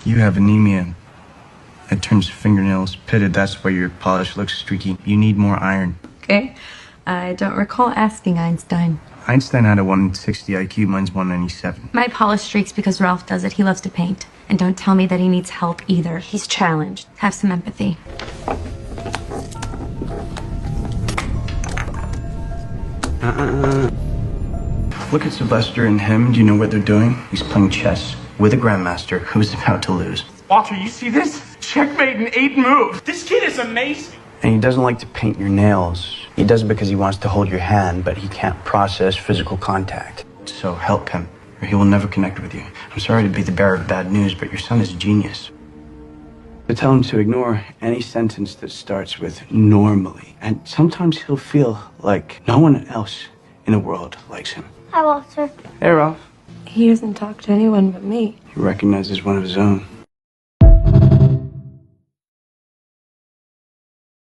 You have anemia. It turns fingernails pitted. That's why your polish looks streaky. You need more iron. Okay. I don't recall asking Einstein. Einstein had a 160 IQ. Mine's 197. My polish streaks because Ralph does it. He loves to paint. And don't tell me that he needs help either. He's challenged. Have some empathy. Look at Sylvester and him. Do you know what they're doing? He's playing chess with a grandmaster who's about to lose. Walter, you see this? Checkmate in 8 moves. This kid is amazing. And he doesn't like to paint your nails. He does it because he wants to hold your hand, but he can't process physical contact. So help him, or he will never connect with you. I'm sorry to be the bearer of bad news, but your son is a genius. So tell him to ignore any sentence that starts with normally. And sometimes he'll feel like no one else in the world likes him. Hi, Walter. Hey, Ralph. He doesn't talk to anyone but me. He recognizes one of his own.